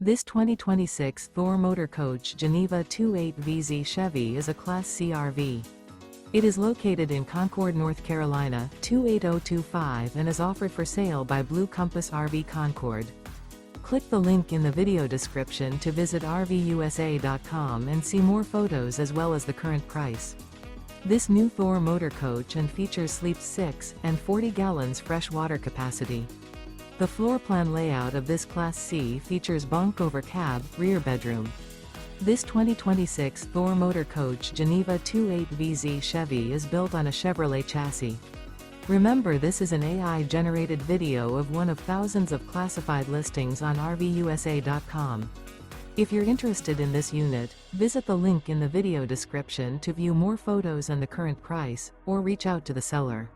This 2026 Thor Motor Coach Geneva 28VZ Chevy is a Class C RV. It is located in Concord, North Carolina, 28025 and is offered for sale by Blue Compass RV Concord. Click the link in the video description to visit RVUSA.com and see more photos as well as the current price. This new Thor Motor Coach and features sleeps 6 and 40 gallons fresh water capacity. The floor plan layout of this Class C features bunk over cab, rear bedroom. This 2026 Thor Motor Coach Geneva 28VZ Chevy is built on a Chevrolet chassis. Remember, this is an AI-generated video of one of thousands of classified listings on RVUSA.com. If you're interested in this unit, visit the link in the video description to view more photos and the current price, or reach out to the seller.